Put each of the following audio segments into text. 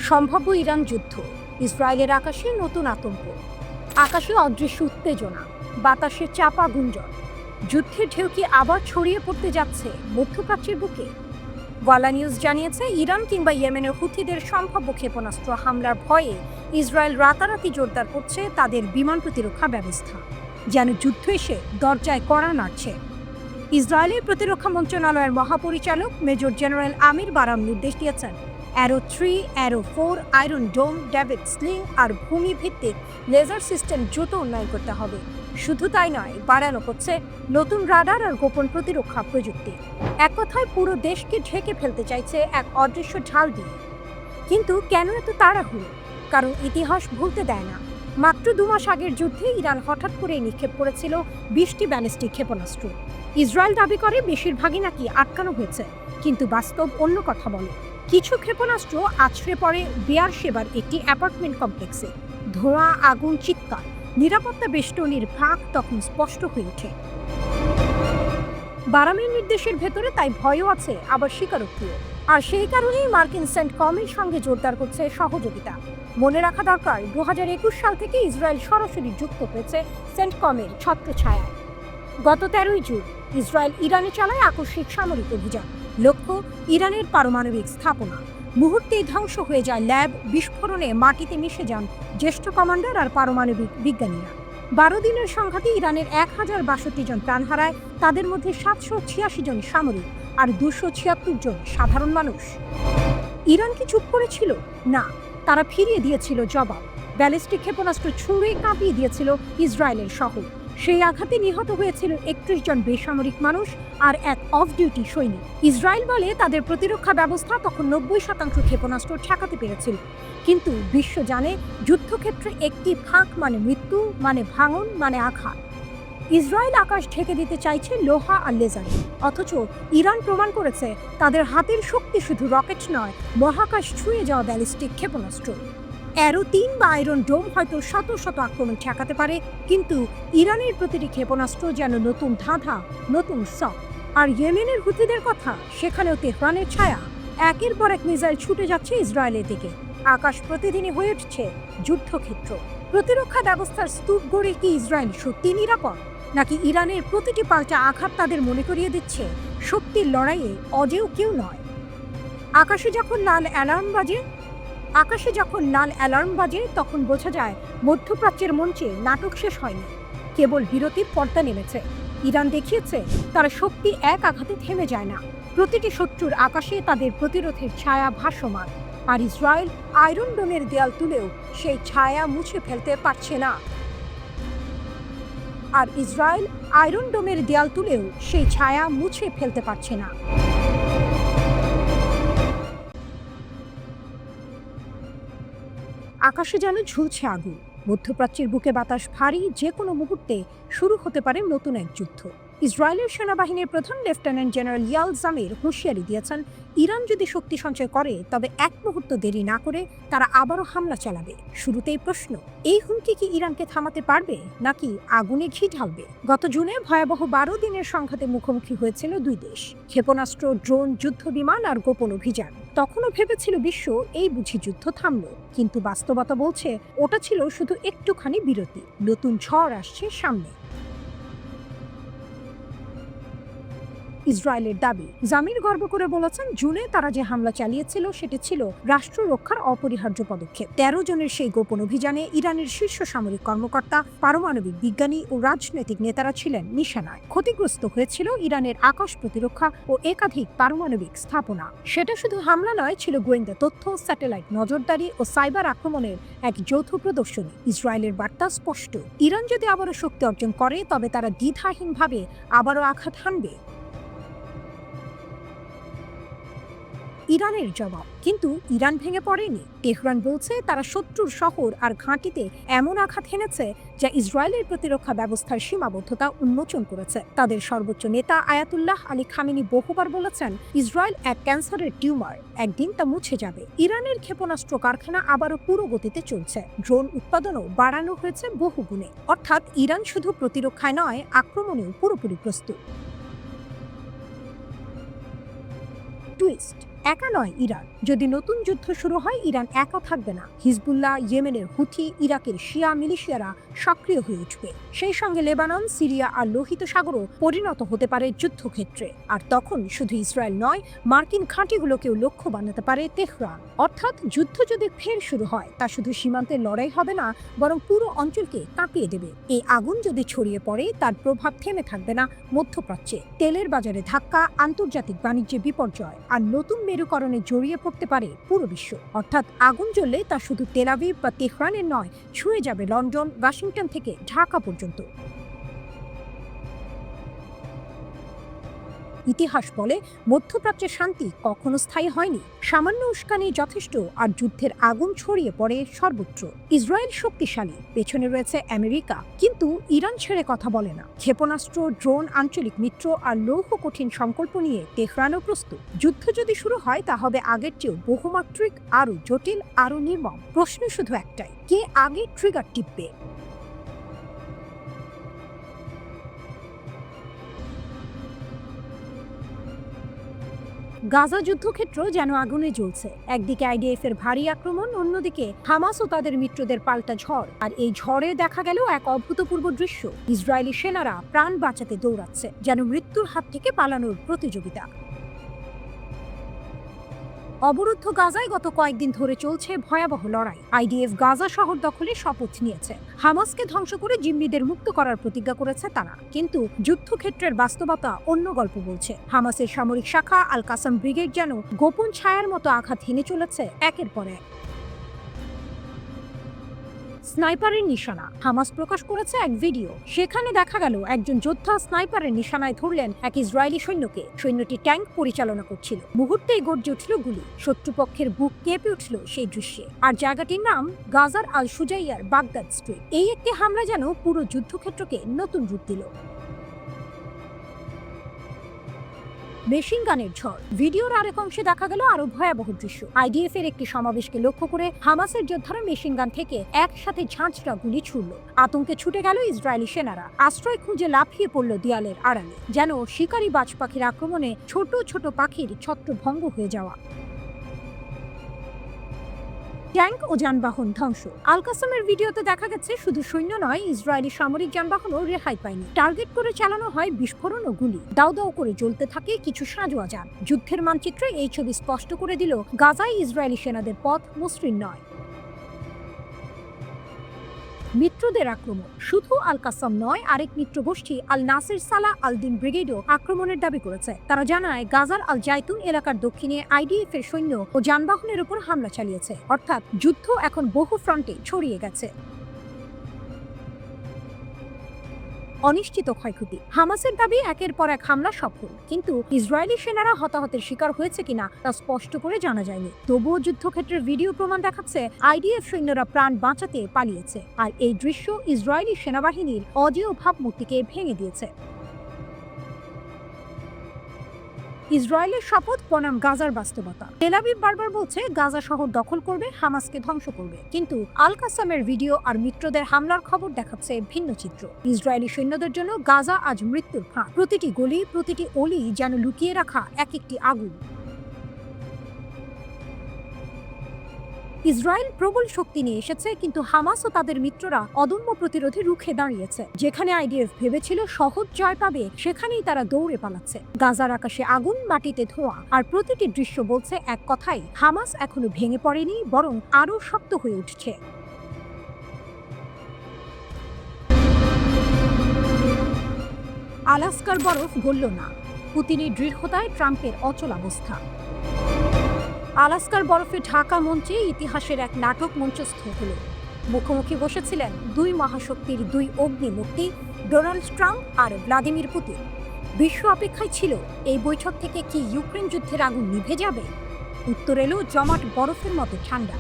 সম্ভাব্য ইরান যুদ্ধ, ইসরায়েলের আকাশে নতুন আতঙ্ক, আকাশে অদৃশ্য উত্তেজনা, বাতাসে চাপা গুঞ্জন। যুদ্ধের ঢেউ কি আবার ছড়িয়ে পড়তে যাচ্ছে মধ্যপ্রাচ্যের বুকে? ওয়ালা নিউজ জানিয়েছে, ইরান কিংবা ইয়েমেনের হুথিদের সম্ভাব্য ক্ষেপণাস্ত্র হামলার ভয়ে ইসরায়েল রাতারাতি জোরদার করছে তাদের বিমান প্রতিরক্ষা ব্যবস্থা, যেন যুদ্ধ এসে দরজায় কড়া নাড়ছে। ইসরায়েলের প্রতিরক্ষা মন্ত্রণালয়ের মহাপরিচালক মেজর জেনারেল আমির বারাম নির্দেশ দিয়েছেন, অ্যারো 3, অ্যারো 4, আয়রন ডোম, ডেভিড স্লিং আর ভূমি ভিত্তিক লেজার সিস্টেম দ্রুত উন্নয়ন করতে হবে। শুধু তাই নয়, বাড়ানো হচ্ছে নতুন রাডার আর গোপন প্রতিরক্ষা প্রযুক্তি। এক কথায় পুরো দেশকে ঢেকে ফেলতে চাইছে এক অদৃশ্য ঢাল দিয়ে। কিন্তু কেন এত তাড়াহুড়ো? কারণ ইতিহাস ভুলতে দেয় না। মাত্র 2 মাস আগের যুদ্ধে ইরান হঠাৎ করে নিক্ষেপ করেছিল 20টি ব্যালিস্টিক ক্ষেপণাস্ত্র। ইসরায়েল দাবি করে বেশিরভাগই নাকি আটকানো হয়েছে, কিন্তু বাস্তব অন্য কথা বলে। কিছু ক্ষেপণাস্ত্র আছড়ে পড়ে বেয়ারশেবার একটি অ্যাপার্টমেন্ট কমপ্লেক্সে। ধোঁয়া, আগুন, চিৎকার, নিরাপত্তা বেষ্টনীর ফাঁক তখন স্পষ্ট হয়ে ওঠে। বারামের নির্দেশের ভেতরে তাই ভয়ও আছে, আবার স্বীকারোক্তিও। আর সেই কারণেই মার্কিন সেন্টকমের সঙ্গে জোরদার করছে সহযোগিতা। মনে রাখা দরকার, 2021 সাল থেকে ইসরায়েল সরাসরি যুক্ত হয়েছে সেন্টকমের ছত্রছায়ায়। গত 13ই জুন ইসরায়েল ইরানে চালায় আকস্মিক সামরিক অভিযান। লক্ষ্য ইরানের পারমাণবিক স্থাপনা। মুহূর্তেই ধ্বংস হয়ে যায় ল্যাব, বিস্ফোরণে মাটিতে মিশে যান জ্যেষ্ঠ কমান্ডার আর পারমাণবিক বিজ্ঞানীরা। 12 দিনের সংঘাতে ইরানের 1062 জন প্রাণ হারায়, তাদের মধ্যে 786 জন সামরিক আর 276 জন সাধারণ মানুষ। ইরান কি চুপ করেছিল? না, তারা ফিরিয়ে দিয়েছিল জবাব। ব্যালিস্টিক ক্ষেপণাস্ত্র ছুঁড়ে কাঁপিয়ে দিয়েছিল ইসরায়েলের শহর। সেই আঘাতে নিহত হয়েছিল 31 জন বেসামরিক মানুষ আর এক অফ ডিউটি সৈনিক। ইসরায়েল বলে তাদের প্রতিরক্ষা ব্যবস্থা তখন 90% ক্ষেপণাস্ত্র ঠেকাতে পেরেছিল। কিন্তু বিশ্ব জানে, যুদ্ধক্ষেত্রে একটি ফাঁক মানে মৃত্যু, মানে ভাঙন, মানে আঘাত। ইসরায়েল আকাশ ঢেকে দিতে চাইছে লোহা আর লেজারে, অথচ ইরান প্রমাণ করেছে তাদের হাতের শক্তি শুধু রকেট নয়, মহাকাশ ছুঁয়ে যাওয়া ব্যালিস্টিক ক্ষেপণাস্ত্র। অ্যারো 3 বা আয়রন ডোম হয়তো শত শত আক্রমণ ঠেকাতে পারে, কিন্তু ইরানের প্রতিটি ক্ষেপণাস্ত্র যেন নতুন ধাঁধা, নতুন শক। আর ইয়েমেনের হুথিদের কথা, সেখানেও তেহরানের ছায়া। একের পর এক মিসাইল ছুটে যাচ্ছে ইসরায়েলের দিকে। আকাশ প্রতিদিনই হয়ে উঠছে যুদ্ধক্ষেত্র। প্রতিরক্ষা ব্যবস্থার স্তূপ গড়ে কি ইসরায়েল সত্যি নিরাপদ, নাকি ইরানের প্রতিটি পাল্টা আঘাত তাদের মনে করিয়ে দিচ্ছে শক্তির লড়াইয়ে অজেয় কেউ নয়? আকাশে যখন লাল অ্যালার্ম বাজে তখন বোঝা যায় মধ্যপ্রাচ্যের মঞ্চে নাটক শেষ হয়নি, কেবল বিরতির পর্দা নেমেছে। ইরান দেখিয়েছে তারা শক্তি এক আঘাতে থেমে যায় না। প্রতিটি শত্রুর আকাশে তাদের প্রতিরোধের ছায়া ভাসমান। আর ইসরায়েল আয়রন ডোমের দেয়াল তুলেও সেই ছায়া মুছে ফেলতে পারছে না। আকাশে যেন ঝুলছে আগুন। মধ্যপ্রাচ্যের বুকে বাতাস ভারী, যে কোনো মুহূর্তে শুরু হতে পারে নতুন এক যুদ্ধ। ইসরায়েলের সেনাবাহিনীর প্রধান লেফটেন্যান্ট জেনারেল ইয়াল জামির হুঁশিয়ারি দিয়েছেন, ইরান যদি শক্তি সঞ্চয় করে তবে এক মুহূর্ত দেরি না করে তারা আবারও হামলা চালাবে। শুরুতেই প্রশ্ন, এই হুমকি কি ইরানকে থামাতে পারবে, নাকি আগুনে ঘি ঢালবে? গত জুনে ভয়াবহ 12 দিনের সংঘাতে মুখোমুখি হয়েছিল দুই দেশ। ক্ষেপণাস্ত্র, ড্রোন, যুদ্ধ বিমান আর গোপন অভিযান। তখনও ভেবেছিল বিশ্ব এই বুঝি যুদ্ধ থামলো, কিন্তু বাস্তবতা বলছে ওটা ছিল শুধু একটুখানি বিরতি। নতুন ঝড় আসছে সামনে। ইসরায়েলের দাবি, জামির গর্ব করে বলেছেন, জুনে তারা যে হামলা চালিয়েছিল সেটি ছিল রাষ্ট্র রক্ষার অপরিহার্য পদক্ষেপ। 13 জনের সেই গোপন অভিযানে ইরানের শীর্ষ সামরিক কর্মকর্তা, পারমাণবিক বিজ্ঞানী ও রাজনৈতিক নেতারা ছিলেন নিশানায়। ক্ষতিগ্রস্ত হয়েছিল ইরানের আকাশ প্রতিরক্ষা ও একাধিক পারমাণবিক স্থাপনা। সেটা শুধু হামলা নয়, ছিল গোয়েন্দা তথ্য, স্যাটেলাইট নজরদারি ও সাইবার আক্রমণের এক যৌথ প্রদর্শনী। ইসরায়েলের বার্তা স্পষ্ট, ইরান যদি আবারও শক্তি অর্জন করে তবে তারা দ্বিধাহীনভাবে আবারও আঘাত হানবে। ইরানের জবাব, কিন্তু ইরান ভেঙে পড়েনি। তেহরান বলছে তারা শত্রুর শহর আর ঘাঁটিতে এমন আঘাত হেনেছে যা ইসরায়েলের প্রতিরক্ষা ব্যবস্থার সীমাবদ্ধতা উন্মোচন করেছে। তাদের সর্বোচ্চ নেতা আয়াতুল্লাহ আলী খামেনি বহুবার বলেছেন, ইসরায়েল এক ক্যান্সারের টিউমার, একদিন তা মুছে যাবে। ইরানের ক্ষেপণাস্ত্র কারখানা আবারও পুরো গতিতে চলছে। ড্রোন উৎপাদনও বাড়ানো হয়েছে বহুগুণে। অর্থাৎ ইরান শুধু প্রতিরক্ষায় নয়, আক্রমণেও পুরোপুরি প্রস্তুত। টুইস্ট, একা নয় ইরান। যদি নতুন যুদ্ধ শুরু হয়, ইরান একা থাকবে না। হিজবুল্লাহ, ইয়েমেনের হুথি, ইরাকের শিয়া মিলিশিয়ারা সক্রিয় হয়ে উঠবে। সেই সঙ্গে লেবানন, সিরিয়া আর লোহিত সাগরও পরিণত হতে পারে যুদ্ধক্ষেত্রে। আর তখন শুধু ইসরায়েল নয়, মার্কিন ঘাঁটিগুলোকেও লক্ষ্য বানাতে পারে তেহরান। অর্থাৎ যুদ্ধ যদি ফের শুরু হয়, তা শুধু সীমান্তের লড়াই হবে না, বরং পুরো অঞ্চলকে কাঁপিয়ে দেবে। এই আগুন যদি ছড়িয়ে পড়ে, তার প্রভাব থেমে থাকবে না মধ্যপ্রাচ্যে। তেলের বাজারে ধাক্কা, আন্তর্জাতিক বাণিজ্যে বিপর্যয় আর নতুন মেরুকরণে জড়িয়ে পড়তে পারে পুরো বিশ্ব। অর্থাৎ আগুন জ্বললে তা শুধু তেল আবিব বা তেহরানের নয়, ছুঁয়ে যাবে লন্ডন, ওয়াশিংটন থেকে ঢাকা পর্যন্ত। ইতিহাস বলে, মধ্যপ্রাচ্যের শান্তি কখনো স্থায়ী হয়নি। সামান্য উস্কানি যথেষ্ট, আর যুদ্ধের আগুন ছড়িয়ে পড়ে সর্বত্র। ইসরায়েল শক্তিশালী, পেছনে রয়েছে আমেরিকা, কিন্তু ইরান ছেড়ে কথা বলে না। ক্ষেপণাস্ত্র, ড্রোন, আঞ্চলিক মিত্র আর লৌহ কঠিন সংকল্প নিয়ে তেহরানও প্রস্তুত। যুদ্ধ যদি শুরু হয়, তা হবে আগের চেয়েও বহুমাত্রিক, আরও জটিল, আরও নির্মম। প্রশ্ন শুধু একটাই, কে আগে ট্রিগার টিপবে? গাজা যুদ্ধক্ষেত্র যেন আগুনে জ্বলছে। একদিকে আইডিএফ এর ভারী আক্রমণ, অন্যদিকে হামাস ও তাদের মিত্রদের পাল্টা ঝড়। আর এই ঝড়ে দেখা গেল এক অভূতপূর্ব দৃশ্য। ইসরায়েলি সেনারা প্রাণ বাঁচাতে দৌড়াচ্ছে, যেন মৃত্যুর হাত থেকে পালানোর প্রতিযোগিতা। অবরুদ্ধ গাজায় গত কয়েকদিন ধরে চলছে ভয়াবহ লড়াই। আইডিএফ গাজা শহর দখলে শপথ নিয়েছে। হামাসকে ধ্বংস করে জিম্মিদের মুক্ত করার প্রতিজ্ঞা করেছে তারা। কিন্তু যুদ্ধক্ষেত্রের বাস্তবতা অন্য গল্প বলছে। হামাসের সামরিক শাখা আল কাসাম ব্রিগেড যেন গোপন ছায়ার মতো আঘাত হেনে চলেছে একের পর এক। স্নাইপারের নিশানা। হামাস প্রকাশ করেছে এক ভিডিও। সেখানে দেখা গেল একজন যোদ্ধা স্নাইপারের নিশানায় ধরলেন এক ইসরায়েলি সৈন্যকে। সৈন্যটি ট্যাঙ্ক পরিচালনা করছিল। মুহূর্তেই গর্জে উঠল গুলি। শত্রুপক্ষের বুক কেঁপে উঠল সেই দৃশ্যে। আর জায়গাটির নাম গাজার আল সুজাইয়ার বাগদাদ স্ট্রিট। এই একটি হামলা যেন পুরো যুদ্ধক্ষেত্রকে নতুন রূপ দিল। মেশিন গানের ঝড়। ভিডিওর আরেক অংশে দেখা গেল আরো ভয়াবহ দৃশ্য। আইডিএফ এর একটি সমাবেশকে লক্ষ্য করে হামাসের যোদ্ধারা মেশিন গান থেকে একসাথে ঝাঁঝরা গুলি ছুড়ল। আতঙ্কে ছুটে গেল ইসরায়েলি সেনারা। আশ্রয় খুঁজে লাফিয়ে পড়ল দেয়ালের আড়ালে, যেন শিকারী বাজ পাখির আক্রমণে ছোট ছোট পাখির ছত্রভঙ্গ হয়ে যাওয়া। ট্যাঙ্ক ও যানবাহন ধ্বংস। আল কাসামের ভিডিওতে দেখা গেছে শুধু সৈন্য নয়, ইসরায়েলি সামরিক যানবাহনও রেহাই পায়নি। টার্গেট করে চালানো হয় বিস্ফোরণ ও গুলি। দাউ দাউ করে জ্বলতে থাকে কিছু সাঁজোয়া যান। যুদ্ধের মানচিত্রে এই ছবি স্পষ্ট করে দিল, গাজায় ইসরায়েলি সেনাদের পথ মসৃণ নয়। মিত্রদের আক্রমণ। শুধু আল কাসাম নয়, আরেক মিত্র গোষ্ঠী আল নাসির সালাহ আল দিন ব্রিগেডও আক্রমণের দাবি করেছে। তারা জানায়, গাজার আল জাইতুন এলাকার দক্ষিণে আইডিএফ এর সৈন্য ও যানবাহনের উপর হামলা চালিয়েছে। অর্থাৎ যুদ্ধ এখন বহু ফ্রন্টে ছড়িয়ে গেছে। অনিশ্চিত ক্ষয়ক্ষতি। হামাসের দাবি একের পর এক হামলা সফল, কিন্তু ইসরায়েলি সেনারা হতাহতের শিকার হয়েছে কিনা তা স্পষ্ট করে জানা যায়নি। তবুও যুদ্ধক্ষেত্রের ভিডিও প্রমাণ দেখাচ্ছে আইডিএফ সৈন্যরা প্রাণ বাঁচাতে পালিয়েছে। আর এই দৃশ্য ইসরায়েলি সেনাবাহিনীর অজেয় ভাবমূর্তিকে ভেঙে দিয়েছে। ইসরায়েলের শপথ বনাম গাজার বাস্তবতা। তেল আবিব বারবার বলছে গাজা শহর দখল করবে, হামাসকে ধ্বংস করবে, কিন্তু আল কাসামের ভিডিও আর মিত্রদের হামলার খবর দেখাচ্ছে ভিন্ন চিত্র। ইসরায়েলি সৈন্যদের জন্য গাজা আজ মৃত্যুর ফাঁদ। প্রতিটি গলি, প্রতিটি অলি যেন লুকিয়ে রাখা এক একটি আগুন। ইসরায়েল প্রবল শক্তি নিয়ে এসেছে, কিন্তু হামাস ও তাদের মিত্ররা অদম্য প্রতিরোধে রুখে দাঁড়িয়েছে। যেখানে আইডিএফ ভেবেছিল সহজ জয় পাবে, সেখানেই তারা দৌড়ে পালাচ্ছে। গাজার আকাশে আগুন, মাটিতে ধোঁয়া, আর প্রতিটি দৃশ্য বলছে এক কথাই, হামাস এখনো ভেঙে পড়েনি, বরং আরো শক্ত হয়ে উঠছে। আলাস্কার বরফ গলল না, পুতিনের দৃঢ়তায় ট্রাম্পের অচল অবস্থা। আলাস্কার বরফে ঢাকা মঞ্চে ইতিহাসের এক নাটক মঞ্চস্থ হল। মুখোমুখি বসেছিলেন দুই মহাশক্তির দুই অগ্নিমূর্তি, ডোনাল্ড ট্রাম্প আর ভ্লাদিমির পুতিন। বিশ্ব অপেক্ষায় ছিল, এই বৈঠক থেকে কি ইউক্রেন যুদ্ধের আগুন নিভে যাবে? উত্তর এলো জমাট বরফের মতো ঠান্ডা।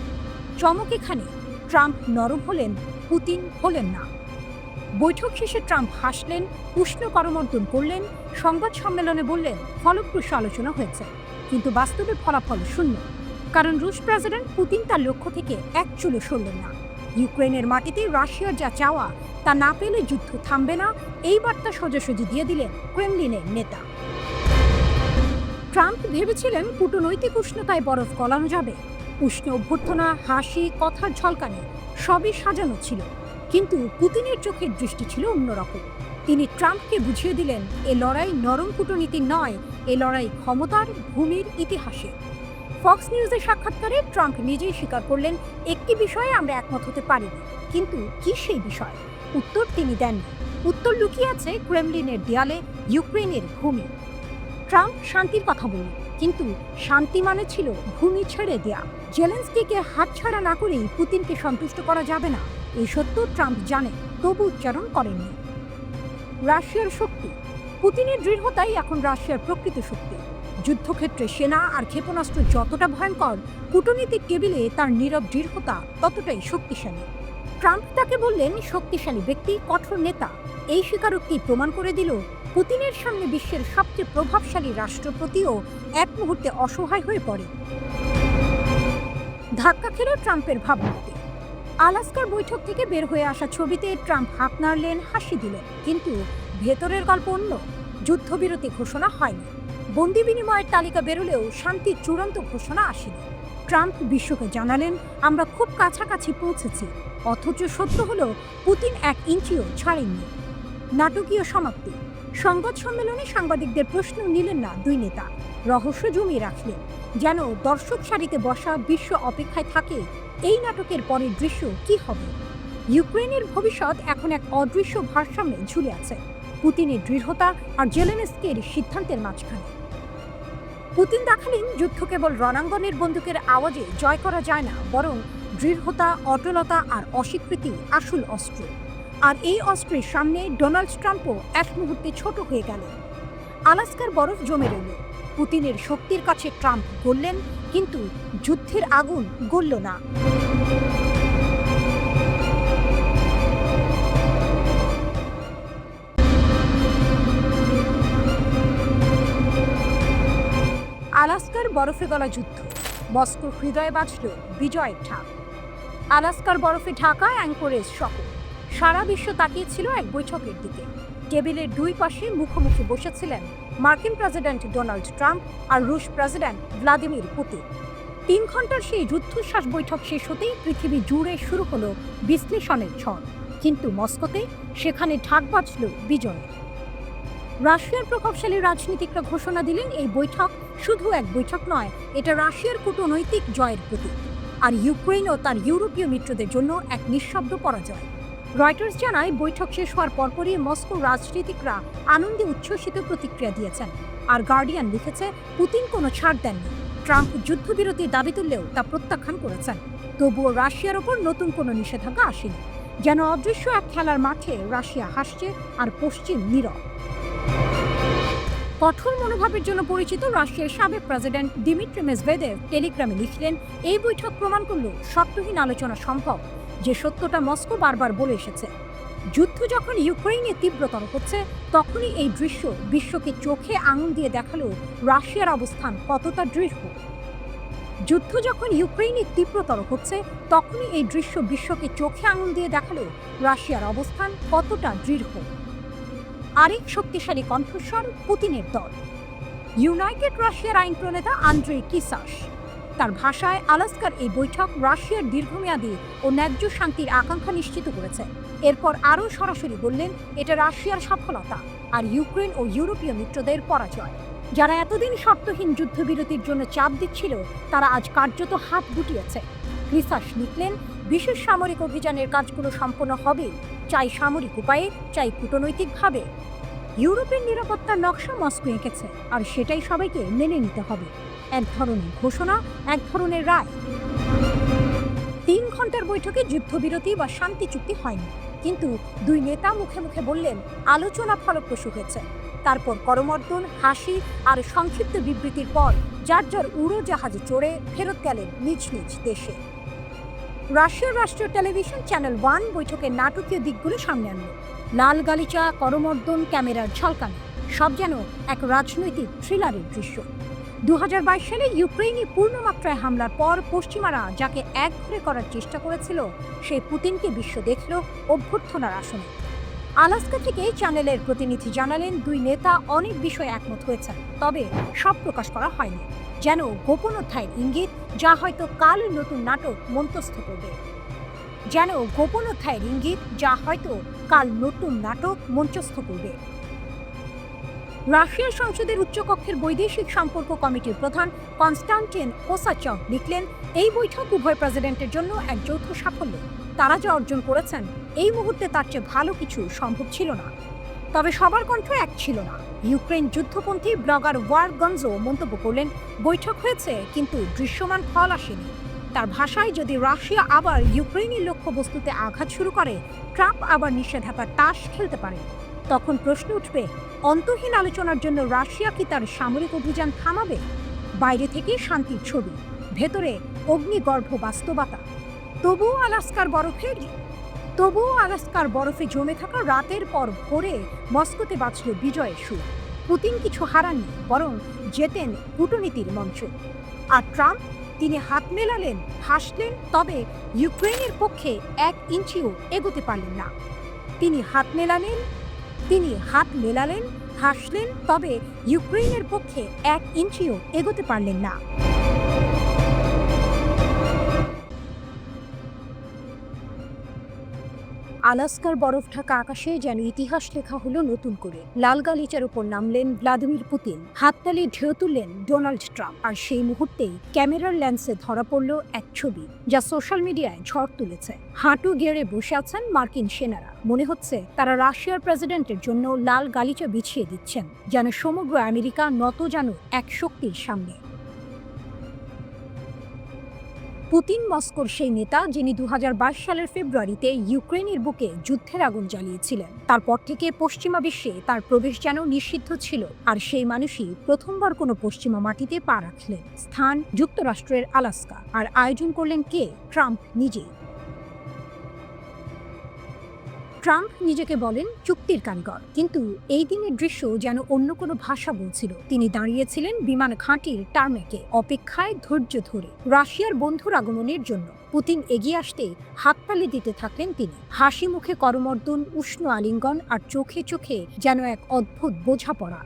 চমক এখানে, ট্রাম্প নরম হলেন, পুতিন হলেন না। বৈঠক শেষে ট্রাম্প হাসলেন, উষ্ণ করমর্দন করলেন, সংবাদ সম্মেলনে বললেন ফলপ্রসূ আলোচনা হয়েছে, কিন্তু বাস্তবে ফলাফল শূন্য। কারণ রুশ প্রেসিডেন্ট পুতিন তার লক্ষ্য থেকে এক চুলো সরলেন না। ইউক্রেনের মাটিতে রাশিয়ার যা চাওয়া তা না পেলে যুদ্ধ থামবে না, এই বার্তা সোজাসুজি দিয়ে দিলেন ক্রেমলিনের নেতা। ট্রাম্প ভেবেছিলেন কূটনৈতিক উষ্ণতায় বরফ গলানো যাবে। উষ্ণ অভ্যর্থনা, হাসি, কথার ঝলকানি সবই সাজানো ছিল, কিন্তু পুতিনের চোখের দৃষ্টি ছিল অন্যরকম। তিনি ট্রাম্পকে বুঝিয়ে দিলেন, এ লড়াই নরম কূটনীতি নয়, এ লড়াই ক্ষমতার, ভূমির, ইতিহাসে। ফক্স নিউজের সাক্ষাৎকারে ট্রাম্প নিজেই স্বীকার করলেন, একটি বিষয়ে আমরা একমত হতে পারিনি। কিন্তু কি সেই বিষয়? উত্তর তিনি দেননি। উত্তর লুকিয়ে আছে ক্রেমলিনের দেয়ালে, ইউক্রেনের ভূমি। ট্রাম্প শান্তির কথা বলল, কিন্তু শান্তি মানে ছিল ভূমি ছেড়ে দেয়া। জেলেনস্কিকে হাতছাড়া না করেই পুতিনকে সন্তুষ্ট করা যাবে না, এই সত্য ট্রাম্প জানে, তবু উচ্চারণ করেননি। রাশিয়ার শক্তি। পুতিনের দৃঢ়তাই এখন রাশিয়ার প্রকৃত শক্তি। যুদ্ধক্ষেত্রে সেনা আর ক্ষেপণাস্ত্র যতটা ভয়ঙ্কর, কূটনীতিক টেবিলে তার নীরব দৃঢ়তা ততটাই শক্তিশালী। ট্রাম্প তাকে বললেন শক্তিশালী ব্যক্তি, কঠোর নেতা। এই স্বীকারোক্তি প্রমাণ করে দিল পুতিনের সামনে বিশ্বের সবচেয়ে প্রভাবশালী রাষ্ট্রপতিও এক মুহূর্তে অসহায় হয়ে পড়ে। ধাক্কা খেল ট্রাম্পের ভাবমূর্তি। আলাস্কার বৈঠক থেকে বের হয়ে আসা ছবিতে ট্রাম্প হাত নাড়লেন, হাসি দিলেন, কিন্তু ভেতরের গল্প অন্য। যুদ্ধবিরতি ঘোষণা হয়নি, বন্দি বিনিময়ের তালিকা বেরোলেও শান্তির চূড়ান্ত ঘোষণা আসেনি। ট্রাম্প বিশ্বকে জানালেন, আমরা খুব কাছাকাছি পৌঁছেছি। অথচ সত্য হলো, পুতিন 1 ইঞ্চিও ছাড়েননি। নাটকীয় সমাপ্তি। সংবাদ সম্মেলনে সাংবাদিকদের প্রশ্ন নিলেন না দুই নেতা, রহস্য জমিয়ে রাখলেন, যেন দর্শক সারিতে বসা বিশ্ব অপেক্ষায় থাকে এই নাটকের পরের দৃশ্য কি হবে। ইউক্রেনের ভবিষ্যৎ এখন এক অদৃশ্য ভারসাম্যে ঝুলে আছে, পুতিনের দৃঢ়তা আর জেলেনস্কির সিদ্ধান্তের মাঝখানে। পুতিন দেখালেন, যুদ্ধ কেবল রণাঙ্গনের বন্দুকের আওয়াজে জয় করা যায় না, বরং দৃঢ়তা, অটলতা আর অস্বীকৃতি আসল অস্ত্র। আর এই অস্ত্রের সামনে ডোনাল্ড ট্রাম্পও এক মুহূর্তে ছোট হয়ে গেলেন। আলাস্কার বরফ জমে রইল। পুতিনের শক্তির কাছে ট্রাম্প গললেন, কিন্তু যুদ্ধের আগুন গলল না। আলাস্কার বরফে গলা যুদ্ধ। মস্কোর হৃদয়ে বাজল বিজয়ের ঢাক। আলাস্কার বরফে ঢাকা অ্যাঙ্করেজ শহর। সারা বিশ্ব তাকিয়েছিল এক বৈঠকের দিকে। টেবিলের দুই পাশে মুখোমুখি বসেছিলেন মার্কিন প্রেসিডেন্ট ডোনাল্ড ট্রাম্প আর রুশ প্রেসিডেন্ট ভ্লাদিমির পুতিন। 3 ঘন্টার সেই রুদ্ধশ্বাস বৈঠক শেষ হতেই পৃথিবী জুড়ে শুরু হলো বিশ্লেষণের ঝড়। কিন্তু মস্কোতে সেখানে ঢাক বাজল বিজয়। রাশিয়ার প্রভাবশালী রাজনীতিকরা ঘোষণা দিলেন, এই বৈঠক শুধু এক বৈঠক নয়, এটা রাশিয়ার কূটনৈতিক জয়ের প্রতীক, আর ইউক্রেন ও তার ইউরোপীয় মিত্রদের জন্য এক নিঃশব্দ পরাজয়। রয়টার্স জানায়, বৈঠক শেষ হওয়ার পরপরই মস্কোর রাজনীতিকরা আনন্দে উচ্ছ্বসিত প্রতিক্রিয়া দিয়েছেন। আর গার্ডিয়ান লিখেছে, পুতিন কোনো ছাড় দেননি। ট্রাম্প যুদ্ধবিরতির দাবি তুললেও তা প্রত্যাখ্যান করেছেন। তবুও রাশিয়ার ওপর নতুন কোনো নিষেধাজ্ঞা আসেনি। যেন অদৃশ্য এক খেলার মাঠে রাশিয়া হাসছে আর পশ্চিম নীরব। কঠোর মনোভাবের জন্য পরিচিত রাশিয়ার সাবেক প্রেসিডেন্ট দিমিত্রি মেদভেদেভ টেলিগ্রামে লিখলেন, এই বৈঠক প্রমাণ করল শর্তহীন আলোচনা সম্ভব, যে সত্যটা মস্কো বারবার বলে এসেছে। যুদ্ধ যখন ইউক্রেনে তীব্রতর হচ্ছে, তখনই এই দৃশ্য বিশ্বকে চোখে আঙুল দিয়ে দেখালো রাশিয়ার অবস্থান কতটা দৃঢ়। যুদ্ধ যখন ইউক্রেনে তীব্রতর হচ্ছে, তখনই এই দৃশ্য বিশ্বকে চোখে আঙুল দিয়ে দেখালো রাশিয়ার অবস্থান কতটা দৃঢ়। আরেক শক্তিশালী কণ্ঠস্বর, পুতিনের দল। ইউনাইটেড রাশিয়ার আইন প্রণেতা আন্দ্রেই কিসাস। তার ভাষায়, আলাস্কার এই বৈঠক রাশিয়ার দীর্ঘমেয়াদী ও ন্যায্য শান্তির আকাঙ্ক্ষা নিশ্চিত করেছে। এরপর আরও সরাসরি বললেন, এটা রাশিয়ার সফলতা আর ইউক্রেন ও ইউরোপীয় মিত্রদের পরাজয়। যারা এতদিন শর্তহীন যুদ্ধবিরতির জন্য চাপ দিচ্ছিল, তারা আজ কার্যত হাত গুটিয়েছে। কিসাস লিখলেন, বিশেষ সামরিক অভিযানের কাজগুলো সম্পন্ন হবে, চাই সামরিক উপায়ে, চাই কূটনৈতিকভাবে। ইউরোপের নিরাপত্তার নকশা মস্কো এঁকেছে, আর সেটাই সবাইকে মেনে নিতে হবে। এক ধরনের ঘোষণা, এক ধরনের রায়। 3 ঘন্টার বৈঠকে যুদ্ধবিরতি বা শান্তি চুক্তি হয়নি, কিন্তু দুই নেতা মুখে মুখে বললেন, আলোচনা ফলপ্রসূ হয়েছে। তারপর করমর্দন, হাসি আর সংক্ষিপ্ত বিবৃতির পর যার যার উড়োজাহাজে চড়ে ফেরত গেলেন নিজ নিজ দেশে। রাশিয়ার রাষ্ট্রীয় টেলিভিশন চ্যানেল 1 বৈঠকের নাটকীয় দিকগুলো সামনে আনল। লাল গালিচা, করমর্দন, ক্যামেরার ঝলকানি, সব যেন এক রাজনৈতিক থ্রিলারের দৃশ্য। 2022 সালে ইউক্রেনে পূর্ণমাত্রায় হামলার পর পশ্চিমারা যাকে একঘরে করার চেষ্টা করেছিল, সেই পুতিনকে বিশ্ব দেখল অভ্যর্থনার আসনে। আলাস্কা থেকে চ্যানেলের প্রতিনিধি জানালেন, দুই নেতা অনেক বিষয়ে একমত হয়েছেন, তবে সব প্রকাশ করা হয়নি। যেন গোপন অধ্যায়ের ইঙ্গিত, যা হয়তো কাল নতুন নাটক মঞ্চস্থ করবে। যেন গোপন অধ্যায়ের ইঙ্গিত, যা হয়তো কাল নতুন নাটক মঞ্চস্থ করবে। রাশিয়ার সংসদের উচ্চকক্ষের বৈদেশিক সম্পর্ক কমিটির প্রধান কনস্টান্টিন কোসাচভ লিখলেন, এই বৈঠক উভয় প্রেসিডেন্টের জন্য এক যৌথ সাফল্য। তারা যা অর্জন করেছেন এই মুহূর্তে তার চেয়ে ভালো কিছু সম্ভব ছিল না। তবে সবার কণ্ঠ এক ছিল না। ইউক্রেন যুদ্ধপন্থী ব্লগার ওয়ার গঞ্জো মন্তব্য করলেন, বৈঠক হয়েছে কিন্তু দৃশ্যমান ফল আসেনি। তার ভাষায়, যদি রাশিয়া আবার ইউক্রেনের লক্ষ্যবস্তুতে আঘাত শুরু করে, ট্রাম্প আবার নিষেধাজ্ঞার তাস খেলতে পারে। তখন প্রশ্ন উঠবে, অন্তহীন আলোচনার জন্য রাশিয়া কি তার সামরিক অভিযান থামাবে? বাইরে থেকে শান্তির ছবি, ভেতরে অগ্নিগর্ভ বাস্তবতা। তবুও আলাস্কার বরফে জমে থাকা রাতের পর ভোরে মস্কোতে বাজল বিজয়ের সুর। পুতিন কিছু হারাননি, বরং জেতেন কূটনীতির মঞ্চ। আর ট্রাম্প, তিনি হাত মেলালেন, হাসলেন, তবে ইউক্রেনের পক্ষে 1 ইঞ্চিও এগোতে পারলেন না। তিনি হাত মেলালেন, হাসলেন, তবে ইউক্রেনের পক্ষে 1 ইঞ্চিও এগোতে পারলেন না। আলাস্কার বরফ ঢাকা আকাশে যেন ইতিহাস লেখা হলো নতুন করে। লাল গালিচার উপর নামলেন ভ্লাদিমির পুতিন, হাততালি ঢেউ তুললেন ডোনাল্ড ট্রাম্প। আর সেই মুহূর্তেই ক্যামেরার লেন্সে ধরা পড়ল এক ছবি, যা সোশ্যাল মিডিয়ায় ঝড় তুলেছে। হাঁটু গেড়ে বসে আছেন মার্কিন সেনারা। মনে হচ্ছে তারা রাশিয়ার প্রেসিডেন্টের জন্য লাল গালিচা বিছিয়ে দিচ্ছেন, যেন সমগ্র আমেরিকা নত যেন এক শক্তির সামনে। পুতিন মস্কোর সেই নেতা, যিনি 2022 সালের ফেব্রুয়ারিতে ইউক্রেনের বুকে যুদ্ধের আগুন জ্বালিয়েছিলেন। তারপর থেকে পশ্চিমা বিশ্বে তার প্রবেশ যেন নিষিদ্ধ ছিল। আর সেই মানুষই প্রথমবার কোনো পশ্চিমা মাটিতে পা রাখলেন। স্থান যুক্তরাষ্ট্রের আলাস্কা। আর আয়োজন করলেন কে? ট্রাম্প নিজেই। ট্রাম্প নিজেকে বলেন চুক্তির কারিগর, কিন্তু এই দিনের দৃশ্য যেন অন্য কোনো ভাষা বলছিল। তিনি দাঁড়িয়েছিলেন বিমান ঘাঁটির টার্মেকে, অপেক্ষায় ধৈর্য ধরে রাশিয়ার বন্ধুর আগমনের জন্য। পুতিন এগিয়ে আসতে হাততালি দিতে থাকলেন তিনি। হাসি মুখে করমর্দন, উষ্ণ আলিঙ্গন, আর চোখে চোখে যেন এক অদ্ভুত বোঝাপড়া।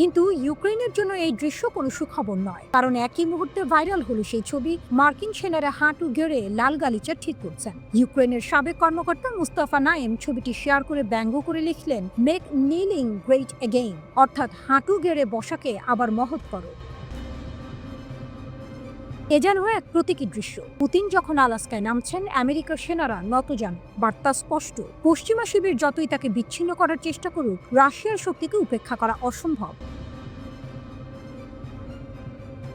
কিন্তু ইউক্রেনের জন্য এই দৃশ্য কোনো সুখবর নয়, কারণ একই মুহূর্তে ভাইরাল হলো সেই ছবি। মার্কিন সেনারা হাঁটু গেড়ে লাল গালিচা ঠিক করছেন। ইউক্রেনের সাবেক কর্মকর্তা মুস্তাফা নায়েম ছবিটি শেয়ার করে ব্যঙ্গ করে লিখলেন, মেক নিলিং গ্রেট এগেইন, অর্থাৎ হাঁটু গেড়ে বসাকে আবার মহৎ করো। এ যেন এক প্রতীকী দৃশ্য। পুতিন যখন আলাস্কায় নামছেন, আমেরিকার সেনারা নতজান। বার্তা স্পষ্ট, পশ্চিমা শিবির যতই তাকে বিচ্ছিন্ন করার চেষ্টা করুক, রাশিয়ার শক্তিকে উপেক্ষা করা অসম্ভব।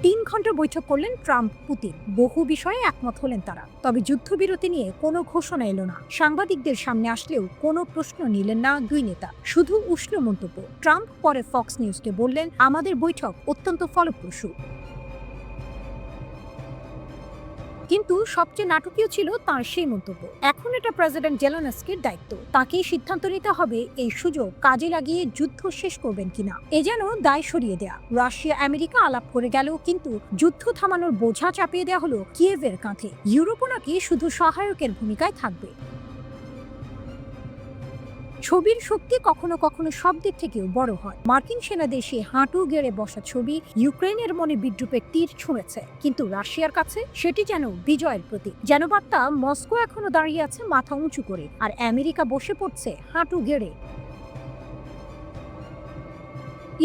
3 ঘন্টা বৈঠক করলেন ট্রাম্প পুতিন। বহু বিষয়ে একমত হলেন তারা, তবে যুদ্ধবিরতি নিয়ে কোনো ঘোষণা এলো না। সাংবাদিকদের সামনে আসলেও কোনো প্রশ্ন নিলেন না দুই নেতা, শুধু উষ্ণ মন্তব্য। ট্রাম্প পরে ফক্স নিউজকে বললেন, আমাদের বৈঠক অত্যন্ত ফলপ্রসূ। কিন্তু সবচেয়ে নাটকীয় ছিল তার সেই মন্তব্য। এখন এটা প্রেসিডেন্ট জেলেনস্কির দায়িত্ব। তাকেই সিদ্ধান্ত নিতে হবে এই সুযোগ কাজে লাগিয়ে যুদ্ধ শেষ করবেন কিনা। এ যেন দায় সরিয়ে দেয়া। রাশিয়া আমেরিকা আলাপ করে গেল, কিন্তু যুদ্ধ থামানোর বোঝা চাপিয়ে দেওয়া হলো কিয়েভের কাঁধে। ইউরোপও নাকি শুধু সহায়কের ভূমিকায় থাকবে। ছবির শক্তি কখনো কখনো শব্দের থেকেও বড় হয়। মার্কিন সেনাদের সেই হাঁটু গেড়ে বসা ছবি ইউক্রেনের মনে বিদ্রুপের তীর ছুঁড়েছে, কিন্তু রাশিয়ার কাছে সেটি যেন বিজয়ের প্রতীক। যেন বার্তা, মস্কো এখনো দাঁড়িয়ে আছে মাথা উঁচু করে, আর আমেরিকা বসে পড়ছে হাঁটু গেড়ে।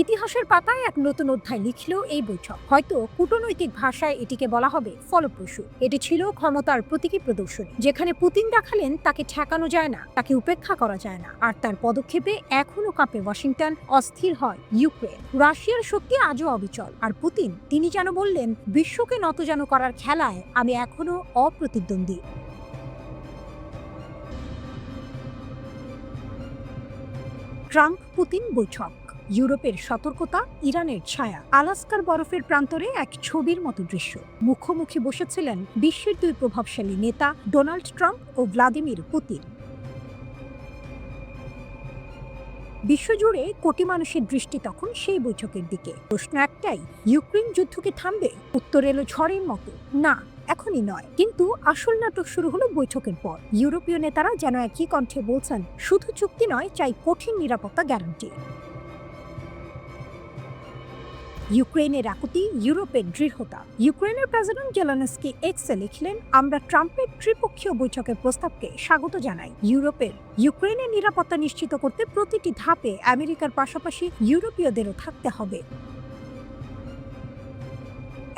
ইতিহাসের পাতায় এক নতুন অধ্যায় লিখল এই বৈঠক। হয়তো কূটনৈতিক ভাষায় এটিকে বলা হবে ফলপ্রসূ। এটি ছিল ক্ষমতার প্রতীকী প্রদর্শনী, যেখানে পুতিন দেখালেন তাকে ঠেকানো যায় না, তাকে উপেক্ষা করা যায় না। আর তার পদক্ষেপে এখনো কাঁপে ওয়াশিংটন, অস্থির হয় ইউক্রেন। রাশিয়ার শক্তি আজও অবিচল, আর পুতিন, তিনি যেন বললেন, বিশ্বকে নতজান করার খেলায় আমি এখনো অপ্রতিদ্বন্দ্বী। ট্রাম্প পুতিন বৈঠক, ইউরোপের সতর্কতা, ইরানের ছায়া, আলাস্কার বরফের প্রান্তরে এক ছবির মতো দৃশ্য। মুখোমুখি বসেছিলেন বিশ্বের 2 প্রভাবশালী নেতা, ডোনাল্ড ট্রাম্প ও ভ্লাদিমির পুতিন। বিশ্বজুড়ে কোটি মানুষের দৃষ্টি তখন সেই বৈঠকের দিকে। প্রশ্ন একটাই, ইউক্রেন যুদ্ধ কি থামবে? উত্তর এলো ঝড়ের মতো, না। এখনই নয়। কিন্তু আসল নাটক শুরু হলো বৈঠকের পর। ইউরোপীয় নেতারা যেন একই কণ্ঠে বলছেন, শুধু চুক্তি নয়, চাই কঠিন নিরাপত্তা গ্যারান্টি। ইউক্রেনের আকুতি, ইউরোপের দৃঢ়তা। ইউক্রেনের প্রেসিডেন্ট জেলেনস্কি এক্সে লিখলেন, আমরা ট্রাম্পের ত্রিপক্ষীয় বৈঠকের প্রস্তাবকে স্বাগত জানাই। ইউক্রেনের নিরাপত্তা নিশ্চিত করতে প্রতিটি ধাপে আমেরিকার পাশাপাশি ইউরোপীয়দেরও থাকতে হবে।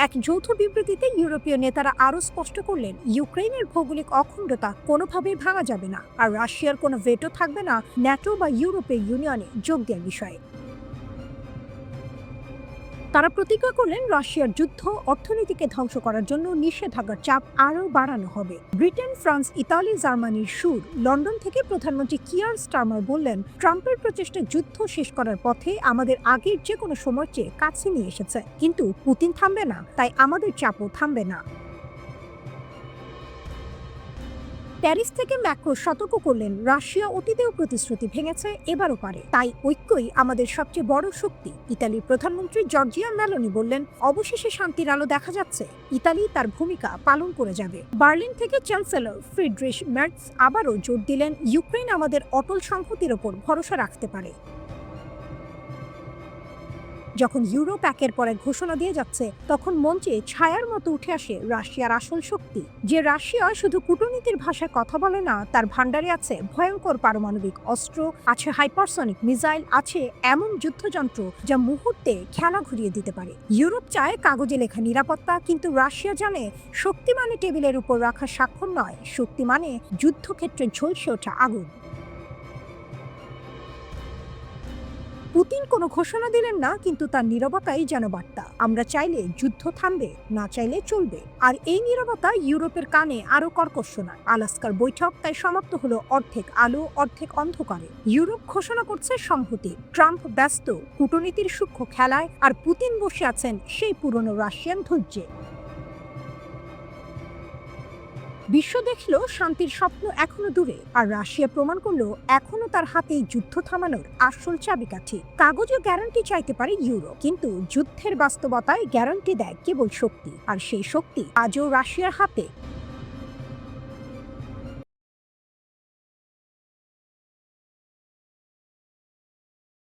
এক যৌথ বিবৃতিতে ইউরোপীয় নেতারা আরও স্পষ্ট করলেন, ইউক্রেনের ভৌগোলিক অখণ্ডতা কোনোভাবেই ভাঙা যাবে না, আর রাশিয়ার কোনো ভেটো থাকবে না ন্যাটো বা ইউরোপীয় ইউনিয়নে যোগ দেওয়ার বিষয়ে। তারা প্রতিজ্ঞা করলেন, রাশিয়ার যুদ্ধ অর্থনীতিকে ধ্বংস করার জন্য নিষেধাজ্ঞার চাপ আরও বাড়ানো হবে। ব্রিটেন, ফ্রান্স, ইতালি, জার্মানির সুর। লন্ডন থেকে প্রধানমন্ত্রী কিয়ার স্টারমার বললেন, ট্রাম্পের প্রচেষ্টা যুদ্ধ শেষ করার পথে আমাদের আগের যে কোনো সময়ের চেয়ে কাছে নিয়ে এসেছে, কিন্তু পুতিন থামবে না, তাই আমাদের চাপও থামবে না। প্যারিস থেকে ম্যাক্রো সতর্ক করলেন, রাশিয়া অতীতেও প্রতিশ্রুতি ভেঙেছে, এবারও পারে, তাই ঐক্যই আমাদের সবচেয়ে বড় শক্তি। ইতালির প্রধানমন্ত্রী জর্জিয়া মেলোনি বললেন, অবশেষে শান্তির আলো দেখা যাচ্ছে, ইতালি তার ভূমিকা পালন করে যাবে। বার্লিন থেকে চ্যান্সেলর ফ্রিডরিশ মের্জ আবারও জোর দিলেন, ইউক্রেন আমাদের অটল সংহতির ওপর ভরসা রাখতে পারে। যখন ইউরোপ একের পর এক ঘোষণা দিয়ে যাচ্ছে, তখন মঞ্চে ছায়ার মতো উঠে আসে রাশিয়ার আসল শক্তি। যে রাশিয়া শুধু কূটনীতির ভাষায় কথা বলে না, তার ভান্ডারে আছে ভয়ঙ্কর পারমাণবিক অস্ত্র, আছে হাইপারসনিক মিসাইল, আছে এমন যুদ্ধযন্ত্র যা মুহূর্তে খেলা ঘুরিয়ে দিতে পারে। ইউরোপ চায় কাগজে লেখা নিরাপত্তা, কিন্তু রাশিয়া জানে, শক্তি মানে টেবিলের উপর রাখা স্বাক্ষর নয়, শক্তি মানে যুদ্ধক্ষেত্রে ঝলসে ওঠা আগুন। পুতিন কোনো ঘোষণা দিলেন না, কিন্তু তার নীরবতাই যেন বার্তা। আমরা চাইলে যুদ্ধ থামবে, না চাইলে চলবে। আর এই নীরবতা ইউরোপের কানে আরো কর্কশ শোনায়। আলাস্কার বৈঠক তাই সমাপ্ত হলো অর্ধেক আলো অর্ধেক অন্ধকারে। ইউরোপ ঘোষণা করছে সংহতি, ট্রাম্প ব্যস্ত কূটনীতির সূক্ষ্ম খেলায়, আর পুতিন বসে আছেন সেই পুরনো রাশিয়ান ধৈর্যে। বিশ্ব দেখল, শান্তির স্বপ্ন এখনো দূরে, আর রাশিয়া প্রমাণ করলো এখনো তার হাতেই যুদ্ধ থামানোর আসল চাবিকাঠি। কাগজে গ্যারান্টি চাইতে পারে ইউরোপ, কিন্তু যুদ্ধের বাস্তবতায় গ্যারান্টি দেয় কেবল শক্তি, আর সেই শক্তি আজও রাশিয়ার হাতে।